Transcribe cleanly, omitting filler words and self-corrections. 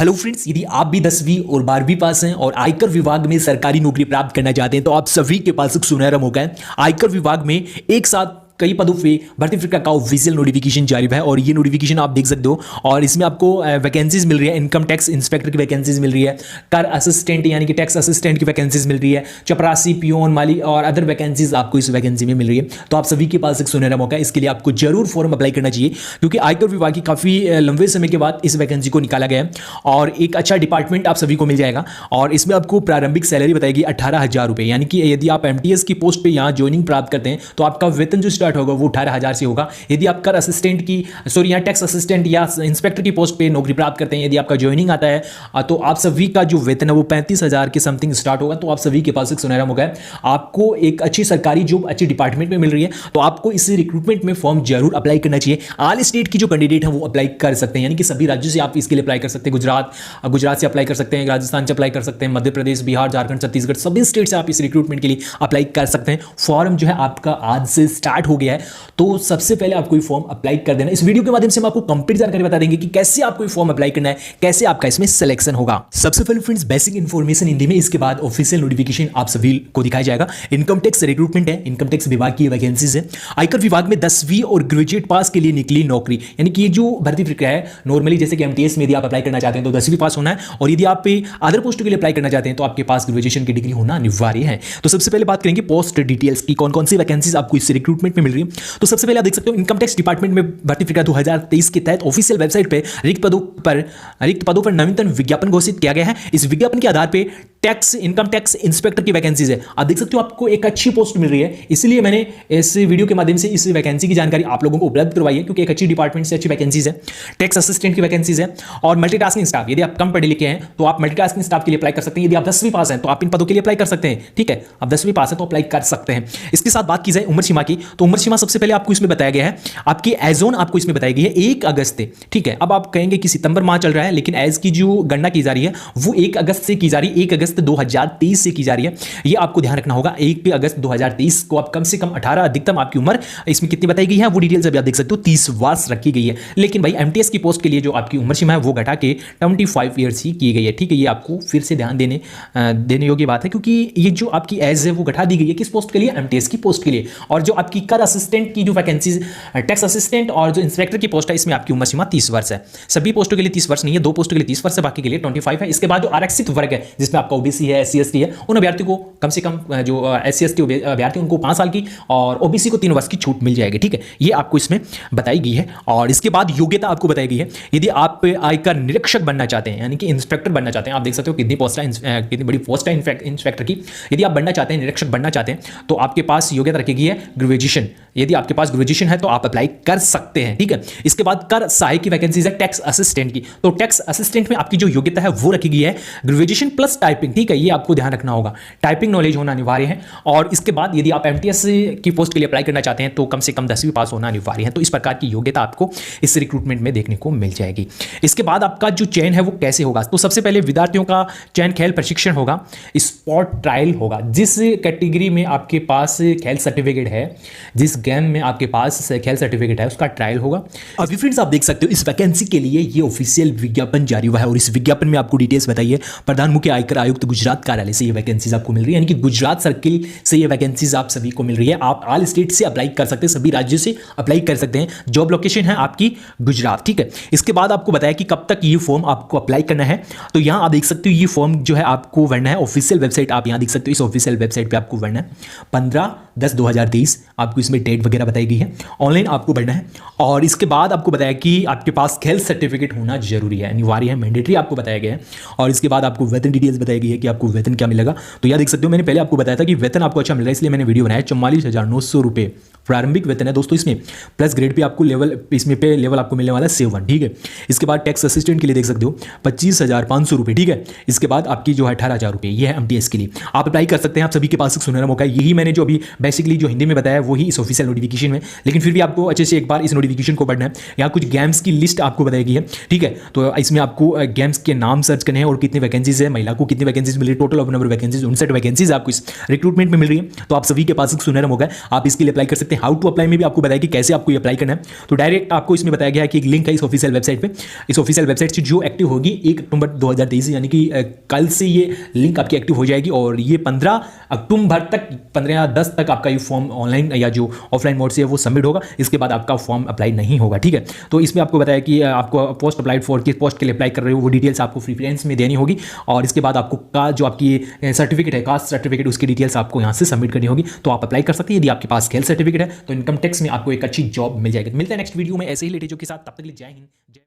Hello friends, यदि आप भी 10वीं और 12वीं पास हैं और आयकर विभाग में सरकारी नौकरी प्राप्त करना चाहते हैं तो आप सभी के पास एक सुनहरा मौका है। आयकर विभाग में एक साथ कई पदों पे भर्ती प्रक्रिया का ऑफिशियल नोटिफिकेशन जारी है और ये नोटिफिकेशन आप देख सकते हो और इसमें आपको वैकेंसीज मिल रही है। इनकम टैक्स इंस्पेक्टर की वैकेंसीज मिल रही है, कर असिस्टेंट यानी कि टैक्स असिस्टेंट की वैकेंसीज मिल रही है, चपरासी, पियोन, माली और अदर वैकेंसीज आपको इस वैकेंसी में मिल रही है। तो आप सभी के पास एक सुनहरा मौका है, इसके लिए आपको जरूर फॉर्म अप्लाई करना चाहिए क्योंकि आयकर विभाग की काफ़ी लंबे समय के बाद इस वैकेंसी को निकाला गया है और एक अच्छा डिपार्टमेंट आप सभी को मिल जाएगा। और इसमें आपको प्रारंभिक सैलरी बताएगी 18,000 रुपये, यानी कि यदि आप एमटीएस की पोस्ट पर यहाँ ज्वाइनिंग प्राप्त करते हैं तो आपका वेतन जो स्टार्ट होगा वो 18,000 से होगा। यदि आप कर असिस्टेंट की यहाँ टैक्स असिस्टेंट या इंस्पेक्टर की पोस्ट पे नौकरी प्राप्त करते हैं, यदि आपका ज्वाइनिंग आता है तो आप सभी का जो वेतन है वो 35,000 के समथिंग स्टार्ट होगा। तो आप सभी के पास एक सुनहरा मौका है, आपको एक अच्छी सरकारी जॉब अच्छी डिपार्टमेंट में मिल रही है तो आपको इस रिक्रूटमेंट में फॉर्म जरूर अप्लाई करना चाहिए। ऑल स्टेट की जो कैंडिडेट है वो अप्लाई कर सकते हैं, यानी कि सभी राज्यों से आप इसके लिए अप्लाई कर सकते हैं। गुजरात से अप्लाई कर सकते हैं, राजस्थान से अप्लाई कर सकते हैं, मध्य प्रदेश, बिहार, झारखंड, छत्तीसगढ़, सभी स्टेट से आप इस रिक्रूटमेंट के लिए अप्लाई कर सकते हैं। फॉर्म जो है आपका आज से स्टार्ट हो गया है, तो सबसे पहले आपको फॉर्म अप्लाई कर देना। इस वीडियो के माध्यम से हम आपको कंप्लीट जानकारी बता देंगे कि कैसे आपको फॉर्म अप्लाई करना है, कैसे आपका इसमें सिलेक्शन होगा। सबसे पहले फ्रेंड्स बेसिक इंफॉर्मेशन हिंदी में, इसके बाद ऑफिशियल नोटिफिकेशन आप सभी को दिखाया जाएगा। इनकम टैक्स रिक्रूटमेंट है, इनकम टैक्स विभाग की वैकेंसीज है। आयकर विभाग में 10वीं और ग्रेजुएट पास के लिए निकली नौकरी, यानी कि ये जो भर्ती प्रक्रिया है नॉर्मली जैसे कि एमटीएस में यदि आप अप्लाई करना चाहते हैं तो 10वीं पास होना है और यदि आप अदर पोस्टों के लिए अप्लाई करना चाहते हैं तो आपके पास ग्रेजुएशन की डिग्री होना अनिवार्य है। तो सबसे पहले बात करेंगे पोस्ट डिटेल्स की, कौन कौन सी वैकेंसीज आपको इस रिक्रूटमेंट में मिल रही है। तो सबसे पहले आप देख सकते हो इनकम टैक्स डिपार्टमेंट में भर्ती प्रक्रिया 2023 के तहत ऑफिशियल वेबसाइट पे रिक्त पदों पर नवीनतम विज्ञापन घोषित किया गया है। इस विज्ञापन के आधार पे इनकम टैक्स इंस्पेक्टर की वैकेंसीज है। आप देख सकते हो आपको एक अच्छी पोस्ट मिल रही है, इसलिए मैंने इस वीडियो के माध्यम से इस वैकेंसी की जानकारी आप लोगों को उपलब्ध करवाई है क्योंकि एक अच्छी डिपार्टमेंट से अच्छी वैकेंसीज है। टैक्स असिस्टेंट की वैकेंसीज है और मल्टीटास्किंग स्टाफ, यदि आप कम पढ़े लिखे हैं तो आप मल्टीटास्किंग स्टाफ के लिए अप्लाई कर सकते हैं। यदि आप 10वीं पास हैं तो आप इन पदों के लिए अप्लाई कर सकते हैं। ठीक है, आप 10वीं पास है तो अप्लाई कर सकते हैं। इसके साथ बात की जाए उम्र सीमा की, तो उम्र सीमा सबसे पहले आपको इसमें बताया गया है, आपकी एजोन आपको इसमें बताई गई है 1 अगस्त से। ठीक है, अब आप कहेंगे कि सितंबर माह चल रहा है, लेकिन एज की जो गणना की जा रही है वो 1 अगस्त से की जा रही है, 1 अगस्त 2023 से की जा रही है। ये आपको ध्यान रखना होगा। 1 अगस्त 2023 को आप कम से कम 18, अधिकतम आपकी उम्र इसमें कितनी बताई गई है वो डिटेल्स अभी आप देख सकते हो 30 वर्ष रखी गई है। लेकिन भाई एमटीएस की पोस्ट के लिए जो आपकी उम्र सीमा है वो घटा के 25 ईयर्स ही की गई है। ठीक है, ये आपको फिर से ध्यान देने योग्य बात है क्योंकि ये जो आपकी एज है वो घटा दी गई है किस पोस्ट के लिए, एमटीएस की पोस्ट के लिए। और जो आपकी कर असिस्टेंट की जो वैकेंसीज, टैक्स असिस्टेंट और जो इंस्पेक्टर की पोस्ट है इसमें आपकी उम्र सीमा 30 वर्ष है। सभी पोस्टों के लिए 30 वर्ष नहीं है, 2 पोस्टों के लिए 30 वर्ष है, बाकी के लिए 25 है। इसके बाद जो आरक्षित वर्ग है जिसमें आपका ओबीसी है, एससी एसटी है, उन अभ्यर्थियों को कम से कम जो एससी एसटी अभ्यर्थी उनको 5 साल की और ओबीसी को 3 वर्ष की छूट मिल जाएगी। ठीक है, ये आपको इसमें बताई गई है। और इसके बाद योग्यता आपको बताई गई है, यदि आप आयकर निरीक्षक बनना चाहते हैं यानी कि इंस्पेक्टर बनना चाहते हैं, आप देख सकते हो कितनी पोस्ट है, कितनी बड़ी पोस्ट है इंस्पेक्टर की। यदि आप बनना चाहते हैं, निरीक्षक बनना चाहते हैं तो आपके पास योग्यता रखी गई है ग्रेजुएशन। यदि आपके पास ग्रेजुएशन है तो आप अप्लाई कर सकते हैं। ठीक है, इसके बाद कर सहायक की वैकेंसीज है टैक्स असिस्टेंट की, तो टैक्स असिस्टेंट में आपकी जो योग्यता है वो रखी गई है ग्रेजुएशन प्लस टाइपिंग। ठीक है, ये आपको ध्यान रखना होगा, टाइपिंग नॉलेज होना अनिवार्य है। और इसके बाद यदि आप एमटीएस की पोस्ट के लिए अप्लाई करना चाहते हैं तो कम से कम 10वीं पास होना अनिवार्य है। तो इस प्रकार की योग्यता आपको इस रिक्रूटमेंट में देखने को मिल जाएगी। इसके बाद आपका जो चयन है वो कैसे होगा, तो सबसे पहले विद्यार्थियों का चयन खेल प्रशिक्षण होगा, स्पोर्ट ट्रायल होगा। जिस कैटेगरी में आपके पास खेल सर्टिफिकेट है, जिस गेम में आपके पास खेल सर्टिफिकेट है उसका ट्रायल होगा। अभी फ्रेंड्स आप देख सकते हो इस वैकेंसी के लिए ये ऑफिशियल विज्ञापन जारी हुआ है और इस विज्ञापन में आपको डिटेल्स बताइए प्रधान मुख्य आयकर आयुक्त गुजरात कार्यालय से ये वैकेंसीज आपको मिल रही है, यानी कि गुजरात सर्किल से ये वैकेंसीज आप सभी को मिल रही है। आप ऑल स्टेट से अप्लाई कर सकते हैं, सभी राज्यों से अप्लाई कर सकते हैं। जॉब लोकेशन है आपकी गुजरात। ठीक है, इसके बाद आपको बताया कि कब तक ये फॉर्म आपको अप्लाई करना है, तो यहां आप देख सकते हो ये फॉर्म जो है आपको भरना है ऑफिशियल वेबसाइट, आप यहां देख सकते हो इस ऑफिशियल वेबसाइट पे आपको भरना है 15/10/2023, आपको इसमें डेट वगैरह बताई गई है, ऑनलाइन आपको भरना है। और इसके बाद आपको बताया कि आपके पास खेल सर्टिफिकेट होना जरूरी है, अनिवार्य है, मैंडेटरी आपको बताया गया है। और इसके बाद आपको वेतन डिटेल्स बताई गई है कि आपको वेतन क्या मिलेगा। तो यह देख सकते हो मैंने पहले आपको बताया था कि वेतन आपको अच्छा मिल रहा है, इसलिए मैंने वीडियो बनाया। 44,900 रुपये प्रारंभिक वेतन है दोस्तों। इसमें प्लस ग्रेड पे आपको लेवल, इसमें पे लेवल आपको मिलने वाला है 7। ठीक है, इसके बाद टैक्स असिस्टेंट के लिए देख सकते हो 25,500 रुपये। ठीक है, इसके बाद आपकी जो है 18,000 रुपये, ये है एमटीएस के लिए आप अप्लाई कर सकते हैं। आप सभी के पास एक सुनहरा मौका है। यही मैंने जो अभी बेसिकली जो हिंदी में बताया वही इस ऑफिशियल नोटिफिकेशन में, लेकिन फिर भी आपको अच्छे से एक बार इस नोटिफिकेशन को पढ़ना है। यहाँ कुछ गेम्स की लिस्ट आपको बताई गई है। ठीक है, तो इसमें आपको गेम्स के नाम सर्च करने हैं और कितनी वैकेंसीज है, महिला को कितनी वैकेंसीज मिल रही है, total of number vacancies 59 vacancies आपको इस रिक्रूटमेंट में मिल रही है। तो आप सभी के पास एक सुनहरा मौका है, आप इसके लिए अप्लाई कर सकते हैं। हाउ टू अप्लाई में भी आपको बताया कि कैसे आपको ये अप्लाई करना है। तो डायरेक्ट आपको इसमें बताया गया है कि एक लिंक है इस ऑफिशियल वेबसाइट पे, इस ऑफिशियल वेबसाइट से जो एक्टिव होगी 1 अक्टूबर 2023 यानी कि कल से ये लिंक आपकी एक्टिव हो जाएगी और ये 15 अक्टूबर तक 15-10 तक आपका ये फॉर्म ऑनलाइन या जो ऑफलाइन मोड से है वो सबमिट होगा। इसके बाद आपका फॉर्म अप्लाई नहीं होगा, ठीक है। तो इसमें आपको बताया कि आपको पोस्ट अप्लाइड फॉर किस पोस्ट के लिए अप्लाई कर रहे हो वो डिटेल्स आपको प्रीफरेंस में देनी होगी और इसके बाद आपको का जो आपकी सर्टिफिकेट है, कास्ट सर्टिफिकेट, उसकी डिटेल्स आपको यहाँ से सबमिट करनी होगी। तो आप अप्लाई कर सकते हैं। यदि आपके पास हेल्थ सर्टिफिकेट है तो इनकम टैक्स में आपको एक अच्छी जॉब मिल जाएगी। मिलते हैं नेक्स्ट वीडियो में ऐसे ही लेटेजों के साथ, तब तक के लिए जय हिंद।